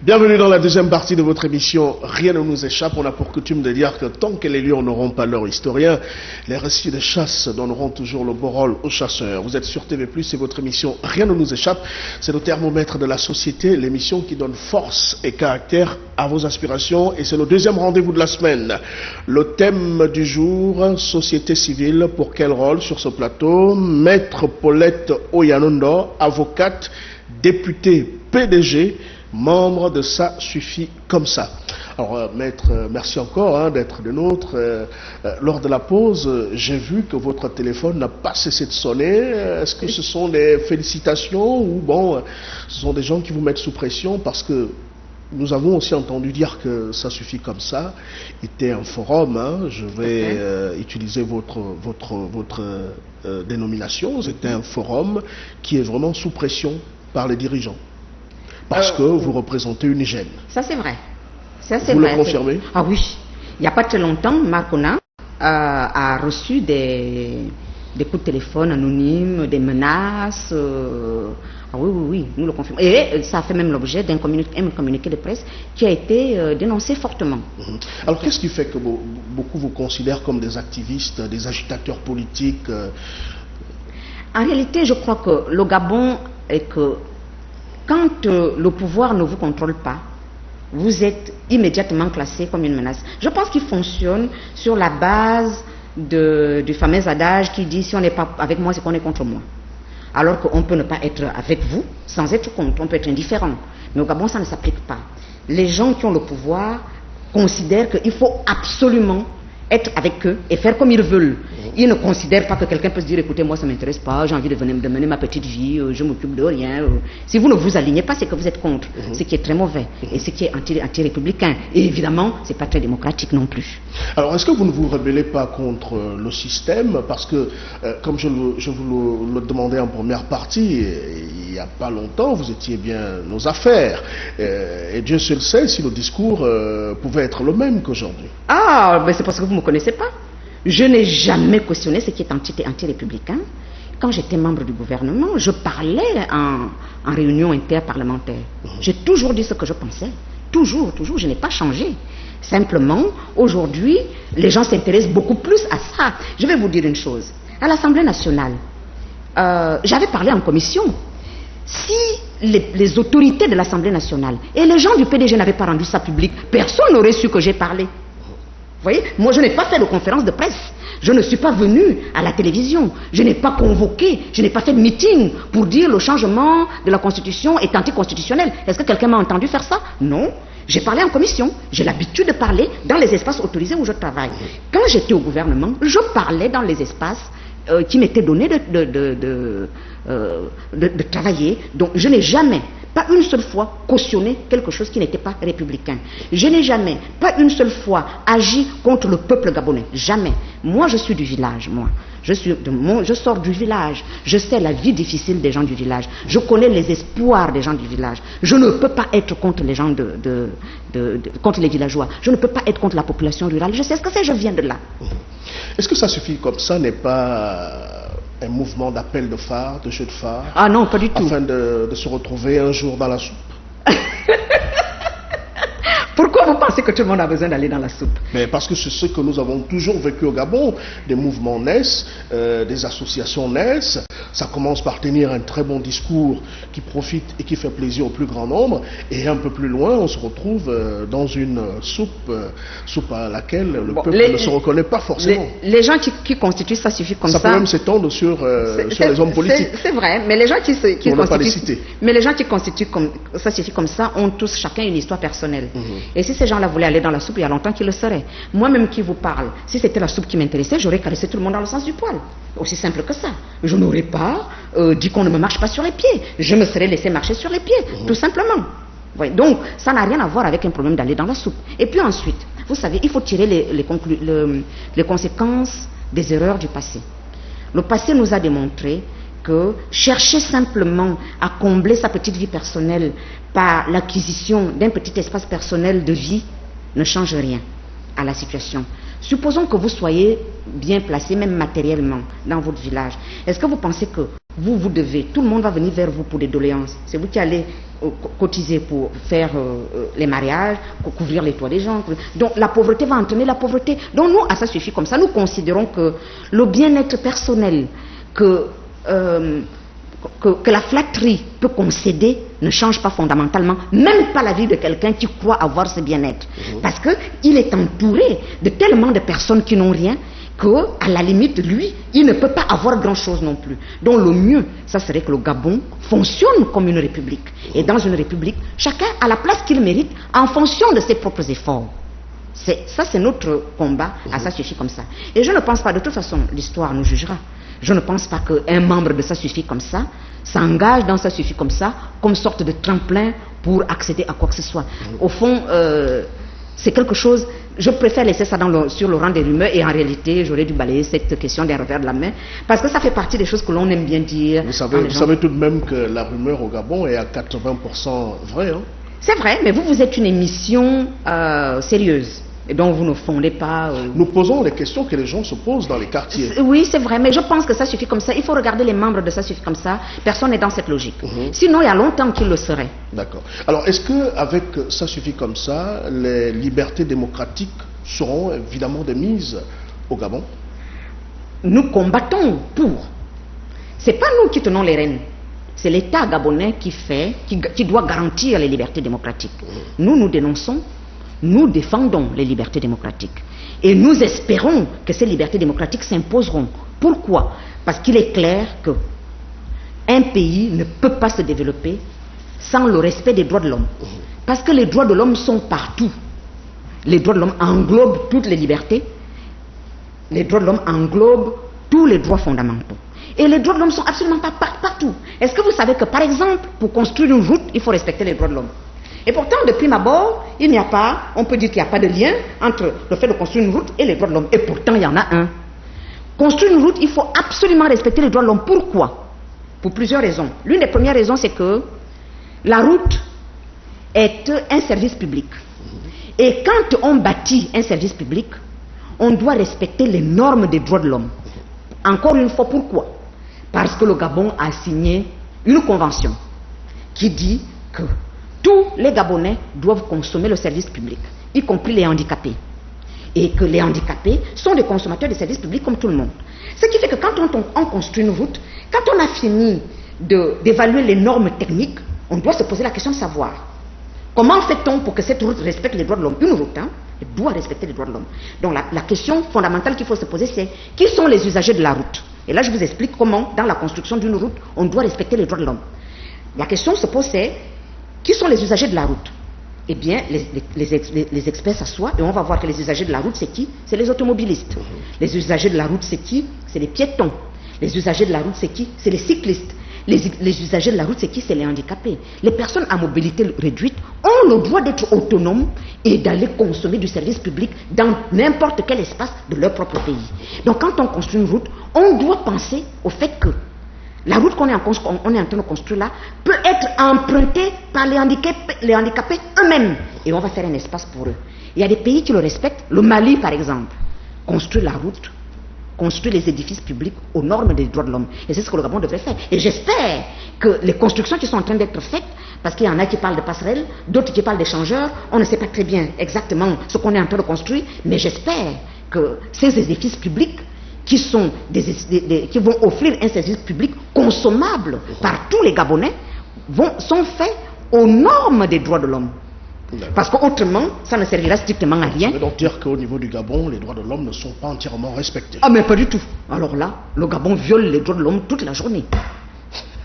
Bienvenue dans la deuxième partie de votre émission Rien ne nous échappe. On a pour coutume de dire que tant que les lions n'auront pas leur historien, les récits de chasse donneront toujours le beau rôle aux chasseurs. Vous êtes sur TV+, c'est votre émission Rien ne nous échappe. C'est le thermomètre de la société, l'émission qui donne force et caractère à vos aspirations. Et c'est le deuxième rendez-vous de la semaine. Le thème du jour, société civile, pour quel rôle sur ce plateau? Maître Paulette Oyanondo, avocate, députée PDG, membre de Ça suffit comme ça. Alors, maître, merci encore d'être des nôtres. Lors de la pause, j'ai vu que votre téléphone n'a pas cessé de sonner. Est-ce que ce sont des félicitations ou bon, ce sont des gens qui vous mettent sous pression? Parce que nous avons aussi entendu dire que Ça suffit comme ça était un forum. Je vais utiliser votre dénomination. C'était un forum qui est vraiment sous pression par les dirigeants. Parce que vous représentez une hygiène. Ça, c'est vrai. Ça, c'est vous vrai. le confirmez? Ah oui. Il n'y a pas très longtemps, Marcona a reçu des coups de téléphone anonymes, des menaces. Ah oui, nous le confirmons. Et ça a fait même l'objet d'un communiqué de presse qui a été dénoncé fortement. Alors, qu'est-ce qui fait que beaucoup vous considèrent comme des activistes, des agitateurs politiques? En réalité, je crois que le Gabon est que quand le pouvoir ne vous contrôle pas, vous êtes immédiatement classé comme une menace. Je pense qu'il fonctionne sur la base du fameux adage qui dit si on n'est pas avec moi, c'est qu'on est contre moi. Alors qu'on peut ne pas être avec vous sans être contre, on peut être indifférent. Mais au Gabon, ça ne s'applique pas. Les gens qui ont le pouvoir considèrent qu'il faut absolument être avec eux et faire comme ils veulent. Ils ne considèrent pas que quelqu'un peut se dire écoutez, moi ça ne m'intéresse pas, j'ai envie de mener ma petite vie, je m'occupe de rien. Si vous ne vous alignez pas, c'est que vous êtes contre, ce qui est très mauvais et ce qui est anti-républicain. Et évidemment, ce n'est pas très démocratique non plus. Alors, est-ce que vous ne vous rebellez pas contre le système? Parce que, comme je vous le demandais en première partie, il n'y a pas longtemps, vous étiez bien nos affaires. Et Dieu seul sait si le discours pouvait être le même qu'aujourd'hui. Ah, mais c'est parce que vous ne me connaissez pas. Je n'ai jamais questionné ce qui est anti-républicain. Quand j'étais membre du gouvernement, je parlais en réunion interparlementaire. J'ai toujours dit ce que je pensais. Toujours, je n'ai pas changé. Simplement, aujourd'hui, les gens s'intéressent beaucoup plus à ça. Je vais vous dire une chose. À l'Assemblée nationale, j'avais parlé en commission. Si les autorités de l'Assemblée nationale et les gens du PDG n'avaient pas rendu ça public, personne n'aurait su que j'ai parlé. Vous voyez, moi je n'ai pas fait de conférence de presse, je ne suis pas venu à la télévision, je n'ai pas convoqué, je n'ai pas fait de meeting pour dire le changement de la Constitution est anticonstitutionnel. Est-ce que quelqu'un m'a entendu faire ça? Non. J'ai parlé en commission, j'ai l'habitude de parler dans les espaces autorisés où je travaille. Quand j'étais au gouvernement, je parlais dans les espaces qui m'étaient donnés de travailler. Donc je n'ai jamais, pas une seule fois, cautionné quelque chose qui n'était pas républicain. Je n'ai jamais, pas une seule fois, agi contre le peuple gabonais. Jamais. Moi, je suis du village, moi. Je sors du village. Je sais la vie difficile des gens du village. Je connais les espoirs des gens du village. Je ne peux pas être contre les gens contre les villageois. Je ne peux pas être contre la population rurale. Je sais ce que c'est, je viens de là. Est-ce que Ça suffit comme ça n'est pas un mouvement d'appel de phare, de jeu de phare? Ah non, pas du tout. Afin de se retrouver un jour dans la soupe? Pourquoi vous pensez que tout le monde a besoin d'aller dans la soupe? Mais parce que c'est ce que nous avons toujours vécu au Gabon. Des mouvements naissent, des associations naissent. Ça commence par tenir un très bon discours qui profite et qui fait plaisir au plus grand nombre. Et un peu plus loin, on se retrouve dans une soupe à laquelle le peuple ne se reconnaît pas forcément. Les gens qui constituent Ça suffit comme ça... Ça peut même s'étendre sur les hommes politiques. C'est vrai, mais les gens qui constituent... Mais les gens qui constituent Ça suffit comme ça ont tous chacun une histoire personnelle. Et si ces gens-là voulaient aller dans la soupe, il y a longtemps qu'ils le seraient. Moi-même qui vous parle, si c'était la soupe qui m'intéressait, j'aurais caressé tout le monde dans le sens du poil. Aussi simple que ça. Je n'aurais pas dit qu'on ne me marche pas sur les pieds. Je me serais laissé marcher sur les pieds, tout simplement. Voyez, donc, ça n'a rien à voir avec un problème d'aller dans la soupe. Et puis ensuite, vous savez, il faut tirer les conséquences des erreurs du passé. Le passé nous a démontré que chercher simplement à combler sa petite vie personnelle par l'acquisition d'un petit espace personnel de vie ne change rien à la situation. Supposons que vous soyez bien placé, même matériellement, dans votre village. Est-ce que vous pensez que Vous devez, tout le monde va venir vers vous pour des doléances. C'est vous qui allez cotiser pour faire les mariages, pour couvrir les toits des gens. Donc la pauvreté va entraîner la pauvreté. Donc nous, ça suffit comme ça. Nous considérons que le bien-être personnel que la flatterie peut concéder ne change pas fondamentalement, même pas la vie de quelqu'un qui croit avoir ce bien-être. Parce qu'il est entouré de tellement de personnes qui n'ont rien, qu'à la limite, lui, il ne peut pas avoir grand-chose non plus. Donc le mieux, ça serait que le Gabon fonctionne comme une république. Et dans une république, chacun a la place qu'il mérite en fonction de ses propres efforts. Ça, c'est notre combat, ça suffit comme ça. Et je ne pense pas, de toute façon, l'histoire nous jugera. Je ne pense pas qu'un membre de ça suffit comme ça s'engage dans ça suffit comme ça, comme sorte de tremplin pour accéder à quoi que ce soit. Au fond, c'est quelque chose, je préfère laisser ça sur le rang des rumeurs, et en réalité, j'aurais dû balayer cette question d'un revers de la main, parce que ça fait partie des choses que l'on aime bien dire. Vous savez tout de même que la rumeur au Gabon est à 80% vraie, hein? C'est vrai, mais vous êtes une émission sérieuse. Et donc vous ne fondez pas... Nous posons les questions que les gens se posent dans les quartiers. Oui, c'est vrai, mais je pense que ça suffit comme ça. Il faut regarder les membres de ça suffit comme ça. Personne n'est dans cette logique. Sinon, il y a longtemps qu'il le serait. D'accord. Alors, est-ce qu'avec ça suffit comme ça, les libertés démocratiques seront évidemment de mise au Gabon? Nous combattons pour. Ce n'est pas nous qui tenons les rênes. C'est l'État gabonais qui doit garantir les libertés démocratiques. Nous dénonçons. Nous défendons les libertés démocratiques. Et nous espérons que ces libertés démocratiques s'imposeront. Pourquoi? Parce qu'il est clair qu'un pays ne peut pas se développer sans le respect des droits de l'homme. Parce que les droits de l'homme sont partout. Les droits de l'homme englobent toutes les libertés. Les droits de l'homme englobent tous les droits fondamentaux. Et les droits de l'homme sont absolument pas partout. Est-ce que vous savez que, par exemple, pour construire une route, il faut respecter les droits de l'homme? Et pourtant, de prime abord, on peut dire qu'il n'y a pas de lien entre le fait de construire une route et les droits de l'homme. Et pourtant, il y en a un. Construire une route, il faut absolument respecter les droits de l'homme. Pourquoi? Pour plusieurs raisons. L'une des premières raisons, c'est que la route est un service public. Et quand on bâtit un service public, on doit respecter les normes des droits de l'homme. Encore une fois, pourquoi? Parce que le Gabon a signé une convention qui dit que tous les Gabonais doivent consommer le service public, y compris les handicapés. Et que les handicapés sont des consommateurs de services publics comme tout le monde. Ce qui fait que quand on construit une route, quand on a fini d'évaluer les normes techniques, on doit se poser la question de savoir comment fait-on pour que cette route respecte les droits de l'homme. Une route, elle doit respecter les droits de l'homme. Donc la question fondamentale qu'il faut se poser, c'est qui sont les usagers de la route? Et là, je vous explique comment, dans la construction d'une route, on doit respecter les droits de l'homme. La question se pose, c'est qui sont les usagers de la route? Eh bien, les experts s'assoient et on va voir que les usagers de la route, c'est qui? C'est les automobilistes. Les usagers de la route, c'est qui? C'est les piétons. Les usagers de la route, c'est qui? C'est les cyclistes. Les usagers de la route, c'est qui? C'est les handicapés. Les personnes à mobilité réduite ont le droit d'être autonomes et d'aller consommer du service public dans n'importe quel espace de leur propre pays. Donc, quand on construit une route, on doit penser au fait que la route qu'on est en train de construire là peut être empruntée par les handicapés eux-mêmes. Et on va faire un espace pour eux. Il y a des pays qui le respectent. Le Mali, par exemple, construit la route, construit les édifices publics aux normes des droits de l'homme. Et c'est ce que le Gabon devrait faire. Et j'espère que les constructions qui sont en train d'être faites, parce qu'il y en a qui parlent de passerelles, d'autres qui parlent d'échangeurs, on ne sait pas très bien exactement ce qu'on est en train de construire, mais j'espère que ces édifices publics qui vont offrir un service public consommable par tous les Gabonais sont faits aux normes des droits de l'homme. Parce qu'autrement, ça ne servira strictement à rien. Ça veut donc dire qu'au niveau du Gabon, les droits de l'homme ne sont pas entièrement respectés. Ah, mais pas du tout. Alors là, le Gabon viole les droits de l'homme toute la journée.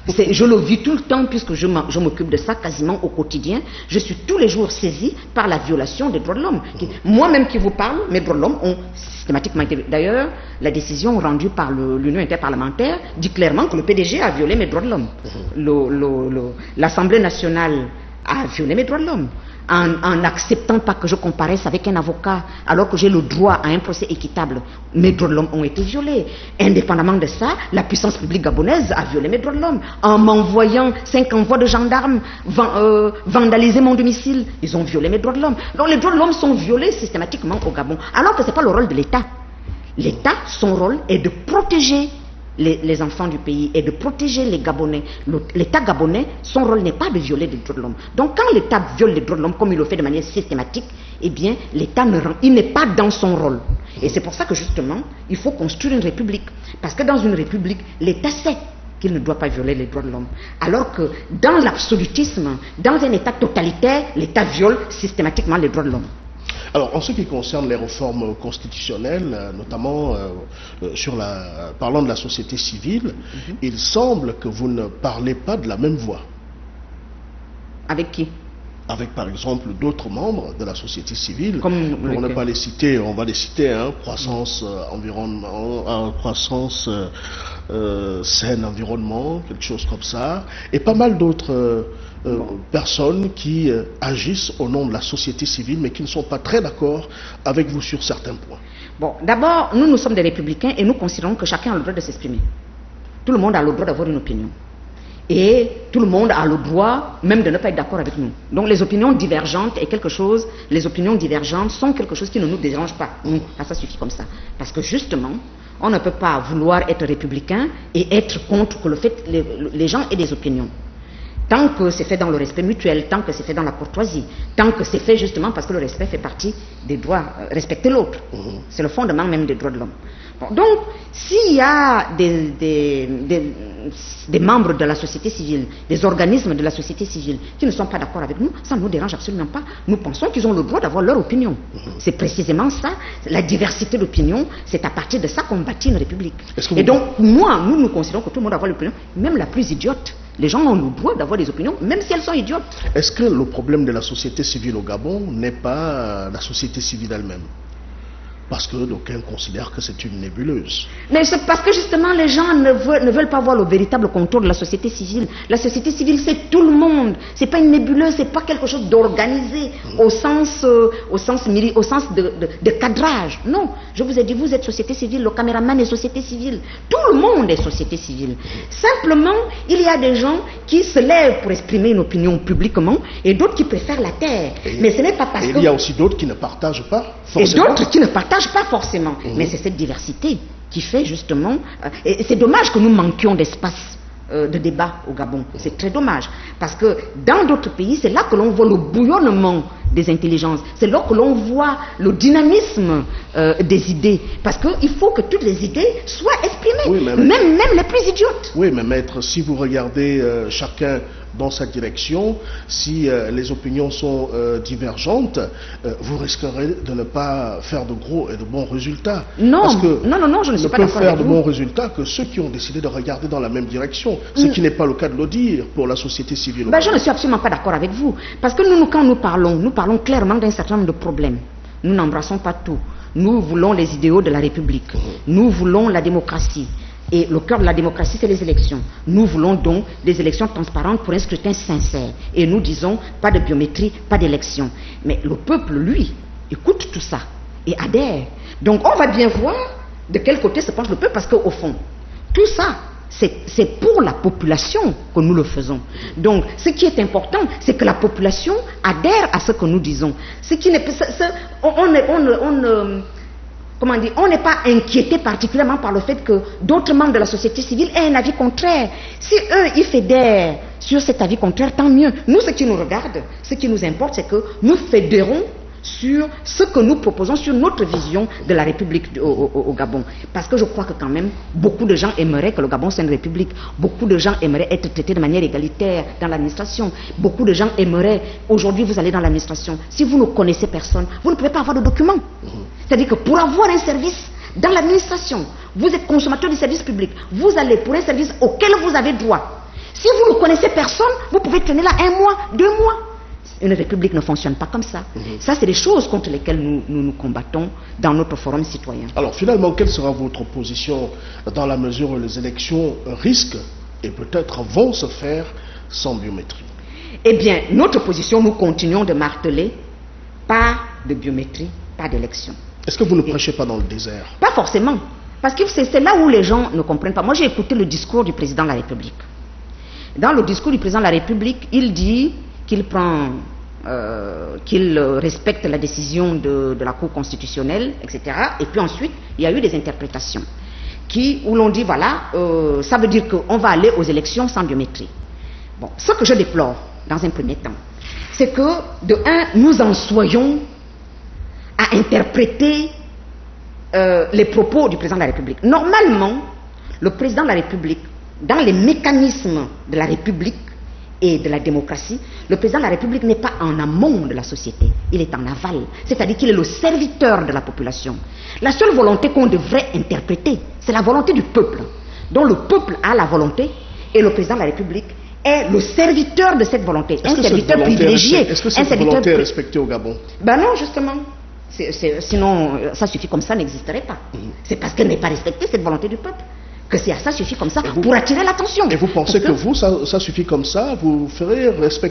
Je le vis tout le temps puisque je m'occupe de ça quasiment au quotidien. Je suis tous les jours saisi par la violation des droits de l'homme. Moi-même qui vous parle, mes droits de l'homme ont systématiquement été... D'ailleurs, la décision rendue par l'Union interparlementaire dit clairement que le PDG a violé mes droits de l'homme. L'Assemblée nationale a violé mes droits de l'homme. En n'acceptant pas que je comparaisse avec un avocat alors que j'ai le droit à un procès équitable, mes droits de l'homme ont été violés. Indépendamment de ça, la puissance publique gabonaise a violé mes droits de l'homme. En m'envoyant 5 envois de gendarmes vandaliser mon domicile, ils ont violé mes droits de l'homme. Donc les droits de l'homme sont violés systématiquement au Gabon, alors que ce n'est pas le rôle de l'État. L'État, son rôle est de protéger les enfants du pays et de protéger les Gabonais. L'État gabonais, son rôle n'est pas de violer les droits de l'homme. Donc quand l'État viole les droits de l'homme, comme il le fait de manière systématique, eh bien l'État il n'est pas dans son rôle. Et c'est pour ça que justement, il faut construire une république. Parce que dans une république, l'État sait qu'il ne doit pas violer les droits de l'homme. Alors que dans l'absolutisme, dans un État totalitaire, l'État viole systématiquement les droits de l'homme. Alors, en ce qui concerne les réformes constitutionnelles, notamment parlant de la société civile, il semble que vous ne parlez pas de la même voix. Avec qui? Avec, par exemple, d'autres membres de la société civile. Comme pour ne pas les citer, on va les citer, hein, croissance, environnement, croissance, saine, environnement, quelque chose comme ça, et pas mal d'autres personnes qui agissent au nom de la société civile, mais qui ne sont pas très d'accord avec vous sur certains points. Bon, d'abord, nous sommes des républicains et nous considérons que chacun a le droit de s'exprimer. Tout le monde a le droit d'avoir une opinion. Et tout le monde a le droit même de ne pas être d'accord avec nous. Donc les opinions divergentes les opinions divergentes sont quelque chose qui ne nous dérange pas. Nous, ça suffit comme ça. Parce que justement, on ne peut pas vouloir être républicain et être contre que les gens aient des opinions. Tant que c'est fait dans le respect mutuel, tant que c'est fait dans la courtoisie, tant que c'est fait justement parce que le respect fait partie des droits, respecter l'autre. C'est le fondement même des droits de l'homme. Bon, donc, s'il y a des membres de la société civile, des organismes de la société civile qui ne sont pas d'accord avec nous, ça ne nous dérange absolument pas. Nous pensons qu'ils ont le droit d'avoir leur opinion. C'est précisément ça, la diversité d'opinion, c'est à partir de ça qu'on bâtit une république. Et donc, nous considérons que tout le monde doit avoir l'opinion, même la plus idiote. Les gens ont le droit d'avoir des opinions, même si elles sont idiotes. Est-ce que le problème de la société civile au Gabon n'est pas la société civile elle-même? Parce que d'aucuns considèrent que c'est une nébuleuse. Mais c'est parce que justement les gens ne veulent pas voir le véritable contour de la société civile. La société civile, c'est tout le monde. C'est pas une nébuleuse, c'est pas quelque chose d'organisé au sens de cadrage. Non, je vous ai dit, vous êtes société civile, le caméraman est société civile. Tout le monde est société civile. Simplement, il y a des gens qui se lèvent pour exprimer une opinion publiquement et d'autres qui préfèrent la taire. Mais ce n'est pas parce que... il y a aussi d'autres qui ne partagent pas forcément. Et d'autres qui ne partagent pas forcément, mais c'est cette diversité qui fait justement... et c'est dommage que nous manquions d'espace de débat au Gabon. C'est très dommage. Parce que dans d'autres pays, c'est là que l'on voit le bouillonnement des intelligences. C'est là que l'on voit le dynamisme des idées. Parce qu'il faut que toutes les idées soient exprimées, oui, même les plus idiotes. Oui, mais maître, si vous regardez chacun dans sa direction, si les opinions sont divergentes, vous risquerez de ne pas faire de gros et de bons résultats. Non, parce que non, je ne suis pas d'accord avec vous. ne peuvent faire de bons résultats que ceux qui ont décidé de regarder dans la même direction, ce qui n'est pas le cas de le dire pour la société civile. Je ne suis absolument pas d'accord avec vous. Parce que quand nous parlons clairement d'un certain nombre de problèmes. Nous n'embrassons pas tout. Nous voulons les idéaux de la République. Nous voulons la démocratie. Et le cœur de la démocratie, c'est les élections. Nous voulons donc des élections transparentes pour un scrutin sincère. Et nous disons, pas de biométrie, pas d'élection. Mais le peuple, lui, écoute tout ça et adhère. Donc on va bien voir de quel côté se penche le peuple, parce qu'au fond, tout ça, c'est pour la population que nous le faisons. Donc, ce qui est important, c'est que la population adhère à ce que nous disons. Ce qui n'est pas... on n'est pas inquiété particulièrement par le fait que d'autres membres de la société civile aient un avis contraire. Si eux, ils fédèrent sur cet avis contraire, tant mieux. Nous, ce qui nous regarde, ce qui nous importe, c'est que nous fédérons sur ce que nous proposons, sur notre vision de la République au Gabon. Parce que je crois que quand même, beaucoup de gens aimeraient que le Gabon soit une république. Beaucoup de gens aimeraient être traités de manière égalitaire dans l'administration. Beaucoup de gens aimeraient... Aujourd'hui, vous allez dans l'administration. Si vous ne connaissez personne, vous ne pouvez pas avoir de documents. C'est-à-dire que pour avoir un service dans l'administration, vous êtes consommateur du service public. Vous allez pour un service auquel vous avez droit. Si vous ne connaissez personne, vous pouvez tenir là 1 mois, 2 mois. Une république ne fonctionne pas comme ça. Ça, c'est des choses contre lesquelles nous combattons dans notre forum citoyen. Alors, finalement, quelle sera votre position dans la mesure où les élections risquent et peut-être vont se faire sans biométrie? Eh bien, notre position, nous continuons de marteler, pas de biométrie, pas d'élection. Est-ce que vous ne prêchez pas dans le désert? Pas forcément. Parce que c'est là où les gens ne comprennent pas. Moi, j'ai écouté le discours du président de la République. Dans le discours du président de la République, il dit qu'il respecte la décision de la Cour constitutionnelle, etc. Et puis ensuite, il y a eu des interprétations. où l'on dit, voilà, ça veut dire qu'on va aller aux élections sans biométrie. Bon, ce que je déplore, dans un premier temps, c'est que, de un, nous en soyons à interpréter les propos du président de la République. Normalement, le président de la République, dans les mécanismes de la République et de la démocratie, le président de la République n'est pas en amont de la société, il est en aval, c'est-à-dire qu'il est le serviteur de la population. La seule volonté qu'on devrait interpréter, c'est la volonté du peuple, dont le peuple a la volonté et le président de la République est le serviteur de cette volonté, un serviteur privilégié. Est-ce que cette volonté est respectée au Gabon? Ben non, justement. Sinon, ça suffit comme ça n'existerait pas. C'est parce qu'elle n'est pas respectée, cette volonté du peuple, que ça suffit comme ça pour attirer l'attention. Et vous pensez que vous, ça suffit comme ça, vous ferez respecter